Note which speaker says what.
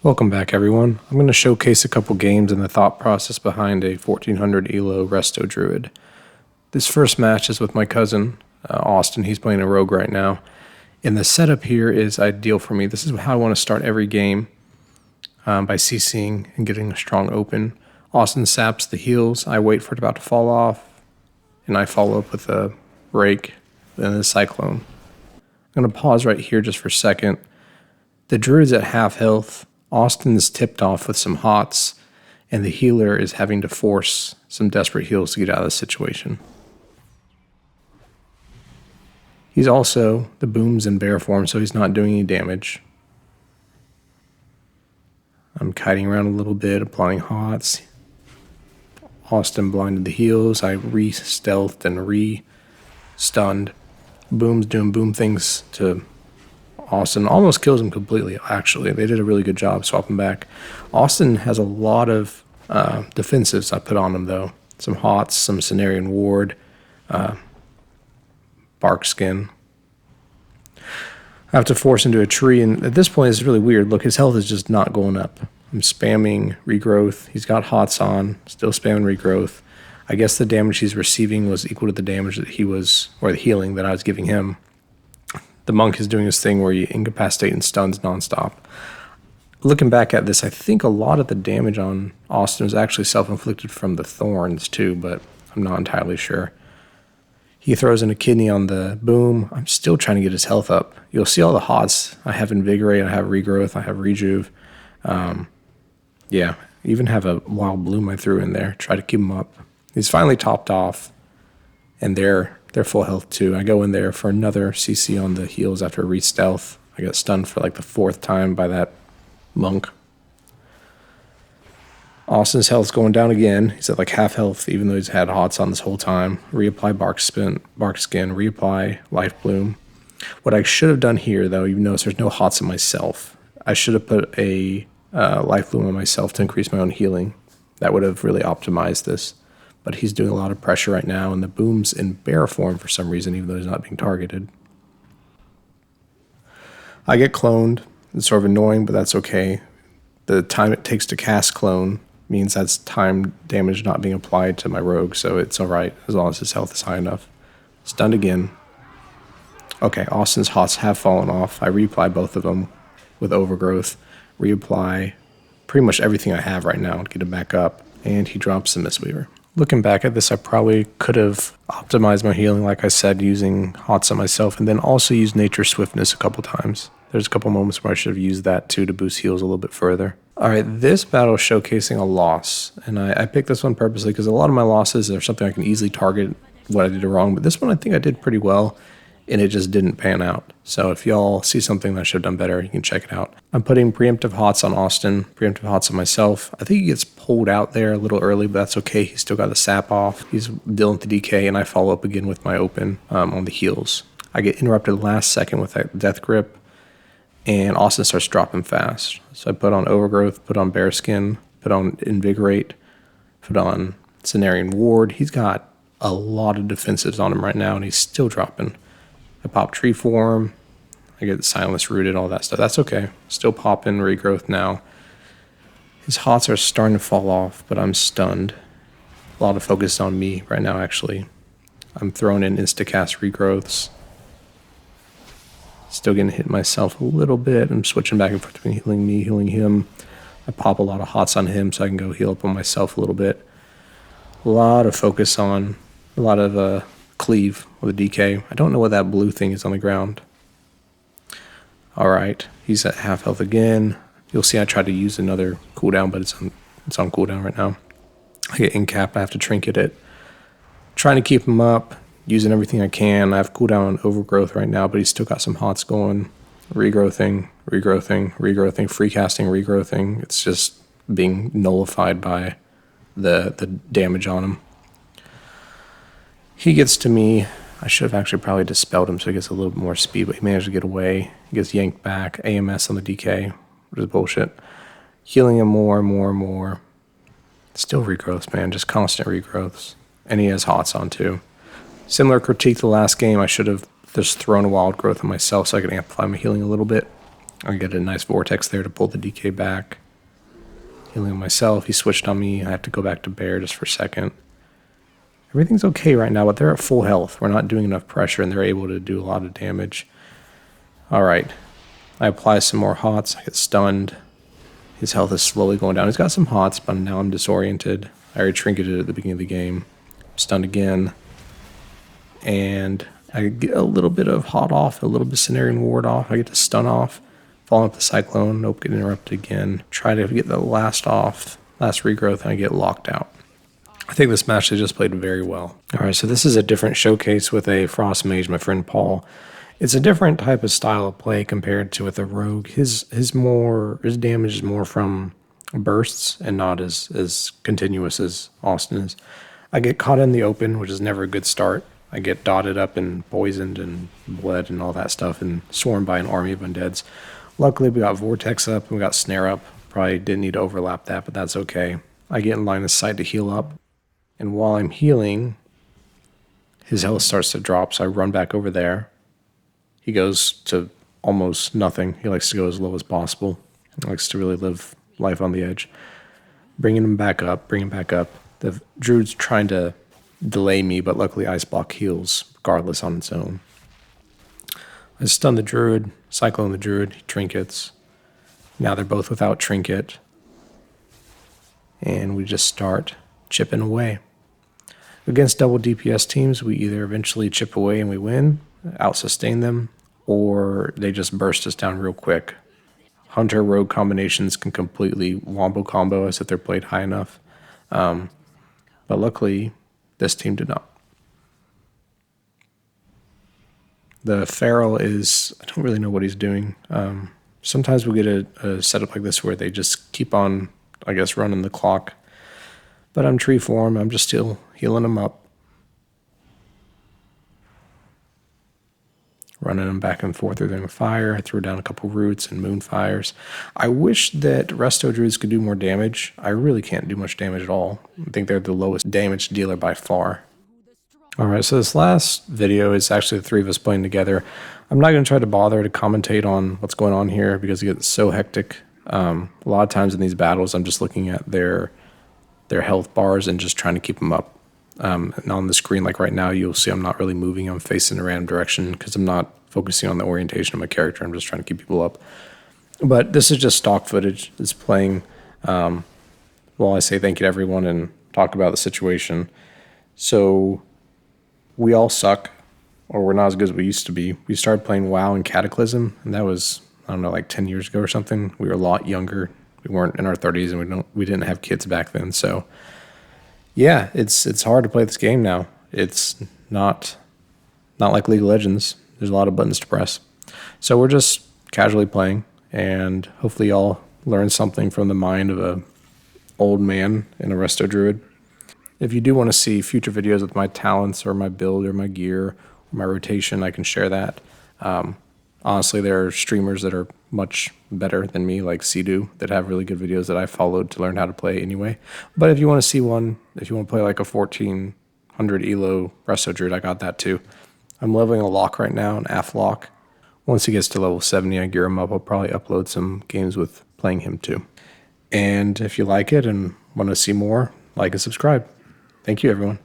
Speaker 1: Welcome back, everyone. I'm going to showcase a couple games and the thought process behind a 1400 elo resto druid. This first match is with my cousin, Austin. He's playing a rogue right now. And the setup here is ideal for me. This is how I want to start every game by CCing and getting a strong open. Austin saps the heals. I wait for it about to fall off. And I follow up with a rake, then a cyclone. I'm going to pause right here just for a second. The druid's at half health. Austin's tipped off with some hots, and the healer is having to force some desperate heals to get out of the situation. He's also, the boom's in bear form, so he's not doing any damage. I'm kiting around a little bit, applying hots. Austin blinded the heals. I re-stealthed and re-stunned. Boom's doing boom things to Austin. Almost kills him completely, actually. They did a really good job swapping back. Austin has a lot of defensives I put on him, though. Some hots, some Cenarian Ward, bark skin. I have to force into a tree, and at this point it's really weird. Look, his health is just not going up. I'm spamming regrowth. He's got hots on, still spamming regrowth. I guess the damage he's receiving was equal to the damage that he was, or the healing that I was giving him. The monk is doing this thing where you incapacitate and stuns nonstop. Looking back at this, I think a lot of the damage on Austin was actually self-inflicted from the thorns too, but I'm not entirely sure. He throws in a kidney on the boom. I'm still trying to get his health up. You'll see all the hots. I have invigorate, I have regrowth, I have rejuve. Even have a wild bloom I threw in there. Try to keep him up. He's finally topped off, and they're full health too. I go in there for another CC on the heals after a re-stealth. I got stunned for like the 4th time by that monk. Austin's health's going down again. He's at like half health, even though he's had hots on this whole time. Reapply bark skin, reapply life bloom. What I should have done here, though, you notice there's no hots on myself. I should have put a life bloom on myself to increase my own healing. That would have really optimized this. But he's doing a lot of pressure right now, and the boom's in bear form for some reason, even though he's not being targeted. I get cloned. It's sort of annoying, but that's okay. The time it takes to cast clone means that's time damage not being applied to my rogue, so it's alright as long as his health is high enough. Stunned again. Okay, Austin's hots have fallen off. I reapply both of them with overgrowth. Reapply pretty much everything I have right now to get him back up, and he drops the Mistweaver. Looking back at this, I probably could have optimized my healing, like I said, using hots on myself, and then also used Nature Swiftness a couple times. There's a couple moments where I should have used that too to boost heals a little bit further. All right, this battle is showcasing a loss, and I picked this one purposely because a lot of my losses are something I can easily target what I did wrong, but this one I think I did pretty well, and it just didn't pan out. So if y'all see something that I should have done better, you can check it out. I'm putting preemptive hots on Austin, preemptive hots on myself. I think he gets pulled out there a little early, but that's okay. He's still got the sap off. He's dealing with the DK, and I follow up again with my open on the heals. I get interrupted last second with that death grip, and Austin starts dropping fast. So I put on overgrowth, put on bearskin, put on invigorate, put on Cenarian Ward. He's got a lot of defensives on him right now, and he's still dropping. I pop tree form, I get silence rooted, all that stuff. That's okay. Still popping regrowth now. His hots are starting to fall off, but I'm stunned. A lot of focus on me right now, actually. I'm throwing in instacast regrowths. Still getting hit myself a little bit. I'm switching back and forth between healing me, healing him. I pop a lot of hots on him so I can go heal up on myself a little bit. A lot of focus on, a lot of cleave with a DK. I don't know what that blue thing is on the ground. Alright, he's at half health again. You'll see I tried to use another cooldown, but it's on cooldown right now. I get incap, I have to trinket it. Trying to keep him up, using everything I can. I have cooldown on overgrowth right now, but he's still got some hots going. Regrowthing, free casting, regrowthing. It's just being nullified by the damage on him. He gets to me. I should have actually probably dispelled him so he gets a little bit more speed, but he managed to get away. He gets yanked back. AMS on the DK, which is bullshit. Healing him more and more and more. Still regrowths, man. Just constant regrowths. And he has hots on too. Similar critique to the last game. I should have just thrown a wild growth on myself so I could amplify my healing a little bit. I get a nice vortex there to pull the DK back. Healing myself. He switched on me. I have to go back to bear just for a second. Everything's okay right now, but they're at full health. We're not doing enough pressure, and they're able to do a lot of damage. All right. I apply some more hots. I get stunned. His health is slowly going down. He's got some hots, but now I'm disoriented. I already trinketed at the beginning of the game. Stunned again. And I get a little bit of hot off, a little bit of Cenarian ward off. I get to stun off. Falling up the Cyclone. Nope, get interrupted again. Try to get the last off, last regrowth, and I get locked out. I think this match they just played very well. All right, so this is a different showcase with a Frost Mage, my friend Paul. It's a different type of style of play compared to with a Rogue. His damage is more from bursts and not as continuous as Austin is. I get caught in the open, which is never a good start. I get dotted up and poisoned and bled and all that stuff and swarmed by an army of undeads. Luckily, we got Vortex up and we got Snare up. Probably didn't need to overlap that, but that's okay. I get in line of sight to heal up. And while I'm healing, his health starts to drop, so I run back over there. He goes to almost nothing. He likes to go as low as possible. He likes to really live life on the edge. Bringing him back up. The druid's trying to delay me, but luckily Ice Block heals regardless on its own. I stun the druid, cyclone the druid, he trinkets. Now they're both without trinket. And we just start chipping away. Against double DPS teams, we either eventually chip away and we win, out-sustain them, or they just burst us down real quick. Hunter-Rogue combinations can completely wombo combo us if they're played high enough. But luckily, this team did not. The Feral is, I don't really know what he's doing. Sometimes we get a setup like this where they just keep on, I guess, running the clock. But I'm tree form, I'm just still healing them up. Running them back and forth through the fire. I threw down a couple roots and moonfires. I wish that resto druids could do more damage. I really can't do much damage at all. I think they're the lowest damage dealer by far. Alright, so this last video is actually the three of us playing together. I'm not going to try to bother to commentate on what's going on here because it gets so hectic. A lot of times in these battles, I'm just looking at their health bars and just trying to keep them up. And on the screen, like right now, you'll see I'm not really moving. I'm facing a random direction because I'm not focusing on the orientation of my character. I'm just trying to keep people up. But this is just stock footage. It's playing while I say thank you to everyone and talk about the situation. So we all suck, or we're not as good as we used to be. We started playing WoW in Cataclysm, and that was, I don't know, like 10 years ago or something. We were a lot younger. We weren't in our 30s, and we didn't have kids back then. So yeah, it's hard to play this game now. It's not like League of Legends. There's a lot of buttons to press. So we're just casually playing, and hopefully y'all learn something from the mind of a old man in a resto druid. If you do want to see future videos with my talents or my build or my gear or my rotation, I can share that. Honestly, there are streamers that are much better than me, like Sidu, that have really good videos that I followed to learn how to play anyway. But if you want to see one, if you want to play like a 1400 elo resto druid, I got that too. I'm leveling a lock right now, an AF lock. Once he gets to level 70, I gear him up. I'll probably upload some games with playing him too. And if you like it and want to see more, like and subscribe. Thank you, everyone.